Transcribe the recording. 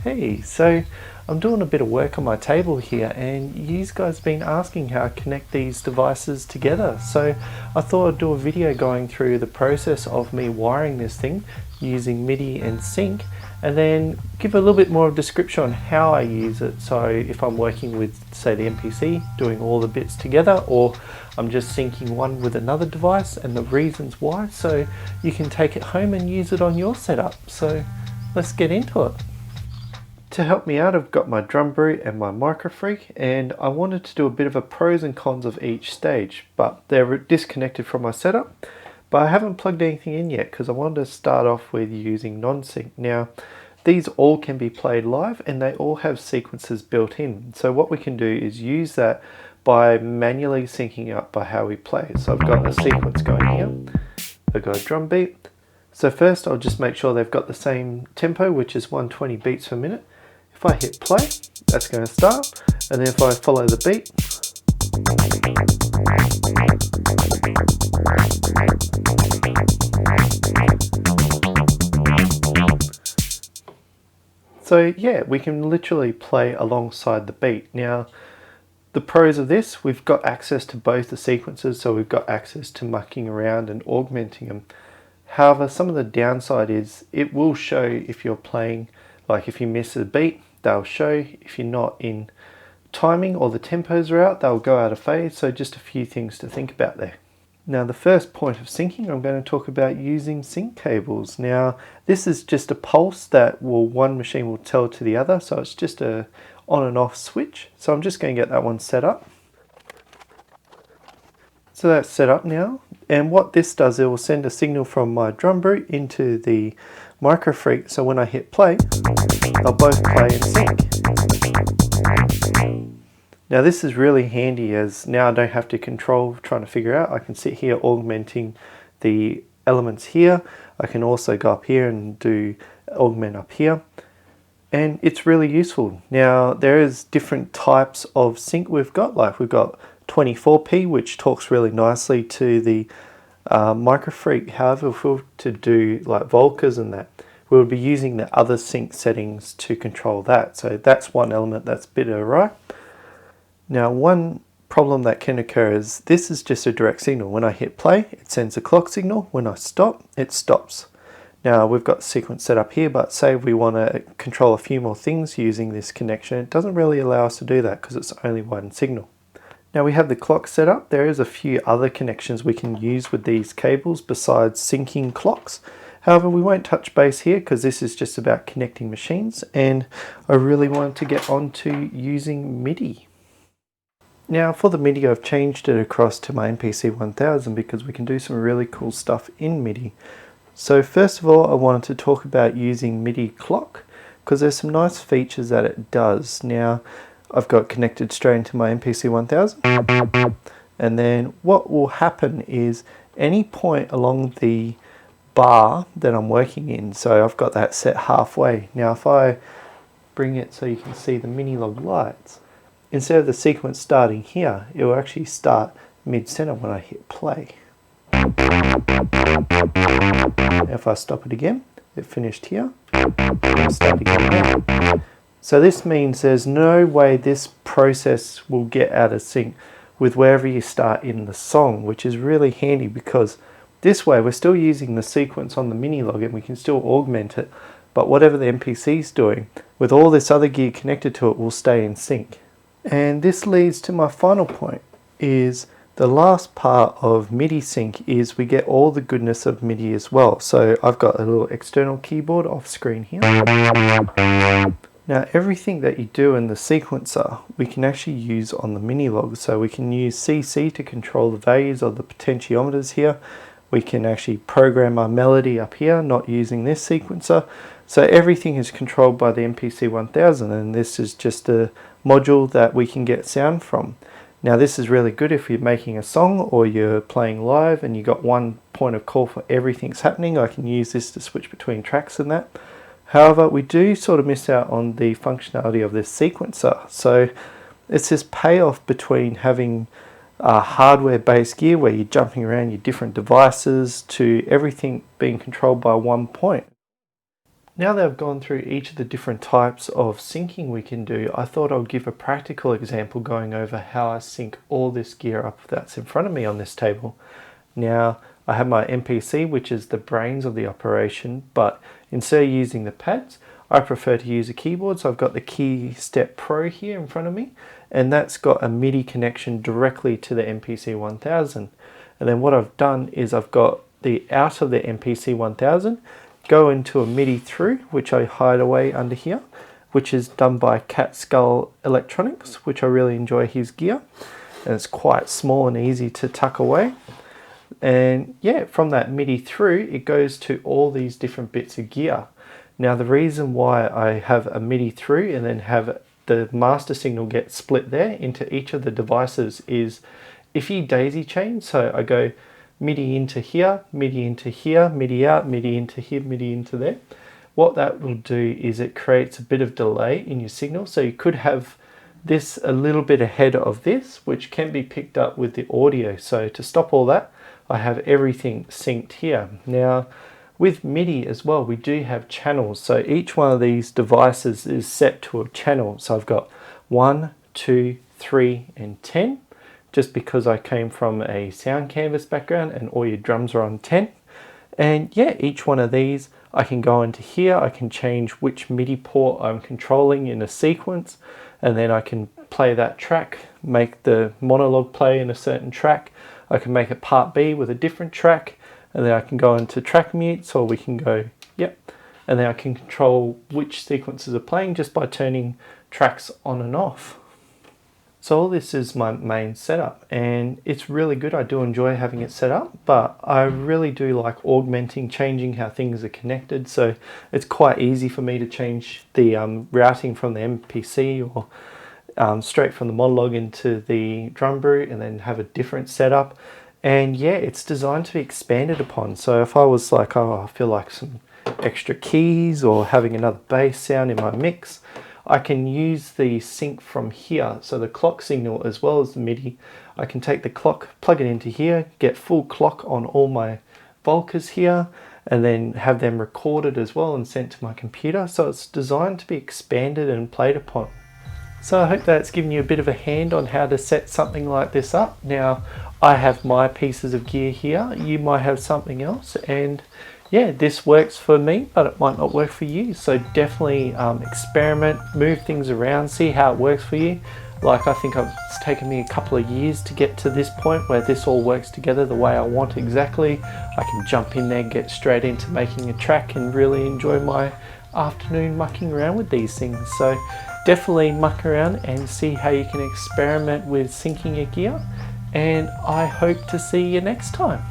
Hey, so I'm doing a bit of work on my table here, and you guys have been asking how I connect these devices together. So I thought I'd do a video going through the process of me wiring this thing using MIDI and sync, and then give a little bit more of a description on how I use it. So if I'm working with, say, the MPC, doing all the bits together, or I'm just syncing one with another device, and the reasons why, so you can take it home and use it on your setup. So let's get into it. To help me out, I've got my Drum Brew and my Microfreak, and I wanted to do a bit of a pros and cons of each stage, but they're disconnected from my setup. But I haven't plugged anything in yet because I wanted to start off with using non-sync. Now, these all can be played live and they all have sequences built in. So what we can do is use that by manually syncing up by how we play. So I've got a sequence going here. I've got a drum beat. So first I'll just make sure they've got the same tempo, which is 120 beats per minute. If I hit play, that's going to start, and then if I follow the beat, so yeah, we can literally play alongside the beat. Now, the pros of this, we've got access to both the sequences, so we've got access to mucking around and augmenting them. However, some of the downside is it will show if you're playing, like if you miss a beat, they'll show. If you're not in timing or the tempos are out, they'll go out of phase. So just a few things to think about there. Now, the first point of syncing, I'm going to talk about using sync cables. Now, this is just a pulse that one machine will tell to the other. So it's just a on and off switch. So I'm just going to get that one set up. So that's set up now. And what this does, it will send a signal from my Drum Brew into the Microfreak. So when I hit play, they'll both play in sync. Now this is really handy, as now I don't have to control trying to figure out. I can sit here augmenting the elements here. I can also go up here and do augment up here. And it's really useful. Now there is different types of sync we've got. Like we've got 24p, which talks really nicely to the Microfreak. However, if we were to do like Volcas and that, we would be using the other sync settings to control that. So that's one element that's a bit awry. Now, one problem that can occur is this is just a direct signal. When I hit play, it sends a clock signal. When I stop, it stops. Now, we've got sequence set up here, but say we want to control a few more things using this connection, it doesn't really allow us to do that because it's only one signal. Now we have the clock set up. There is a few other connections we can use with these cables besides syncing clocks. However, we won't touch base here because this is just about connecting machines, and I really wanted to get on to using MIDI. Now for the MIDI, I've changed it across to my MPC 1000 because we can do some really cool stuff in MIDI. So first of all, I wanted to talk about using MIDI clock because there's some nice features that it does. Now, I've got connected straight into my MPC 1000, and then what will happen is any point along the bar that I'm working in, so I've got that set halfway. Now if I bring it so you can see the Minilogue lights, instead of the sequence starting here, it will actually start mid-center when I hit play. If I stop it again, it finished here, and start again now. So this means there's no way this process will get out of sync with wherever you start in the song, which is really handy because this way we're still using the sequence on the Minilogue and we can still augment it, but whatever the MPC is doing, with all this other gear connected to it, will stay in sync. And this leads to my final point, is the last part of MIDI sync is we get all the goodness of MIDI as well. So I've got a little external keyboard off screen here. Now everything that you do in the sequencer, we can actually use on the Minilogue. So we can use CC to control the values of the potentiometers here. We can actually program our melody up here, not using this sequencer. So everything is controlled by the MPC 1000, and this is just a module that we can get sound from. Now this is really good if you're making a song or you're playing live and you got one point of call for everything's happening. I can use this to switch between tracks and that. However, we do sort of miss out on the functionality of this sequencer. So it's this payoff between having hardware-based gear where you're jumping around your different devices to everything being controlled by one point. Now that I've gone through each of the different types of syncing we can do, I thought I'll give a practical example going over how I sync all this gear up that's in front of me on this table. Now, I have my MPC, which is the brains of the operation, but instead of using the pads, I prefer to use a keyboard. So I've got the KeyStep Pro here in front of me, and that's got a MIDI connection directly to the MPC 1000. And then what I've done is I've got the out of the MPC 1000, go into a MIDI through, which I hide away under here, which is done by Cat Skull Electronics, which I really enjoy his gear. And it's quite small and easy to tuck away. And yeah, from that MIDI through, it goes to all these different bits of gear. Now the reason why I have a MIDI through and then have the master signal get split there into each of the devices is if you daisy chain, so I go MIDI into here, MIDI into here, MIDI out, MIDI into here, MIDI into there. What that will do is it creates a bit of delay in your signal. So you could have this a little bit ahead of this, which can be picked up with the audio. So to stop all that, I have everything synced here. Now, with MIDI as well, we do have channels. So each one of these devices is set to a channel. So I've got 1, 2, 3, and 10. Just because I came from a sound canvas background and all your drums are on 10. And yeah, each one of these, I can go into here, I can change which MIDI port I'm controlling in a sequence, and then I can play that track, make the monologue play in a certain track. I can make it part B with a different track, and then I can go into track mutes, or we can go, yep. And then I can control which sequences are playing just by turning tracks on and off. So all this is my main setup, and it's really good. I do enjoy having it set up, but I really do like augmenting, changing how things are connected. So it's quite easy for me to change the routing from the MPC or straight from the monologue into the drum brew and then have a different setup. And yeah, it's designed to be expanded upon. So if I was like, oh, I feel like some extra keys or having another bass sound in my mix, I can use the sync from here, so the clock signal as well as the MIDI. I can take the clock, plug it into here, get full clock on all my Volcas here, and then have them recorded as well and sent to my computer. So it's designed to be expanded and played upon. So I hope that's given you a bit of a hand on how to set something like this up. Now, I have my pieces of gear here. You might have something else, and yeah, this works for me, but it might not work for you. So definitely experiment, move things around, see how it works for you. Like I think it's taken me a couple of years to get to this point where this all works together the way I want exactly. I can jump in there, get straight into making a track and really enjoy my afternoon mucking around with these things. So definitely muck around and see how you can experiment with syncing your gear. And I hope to see you next time.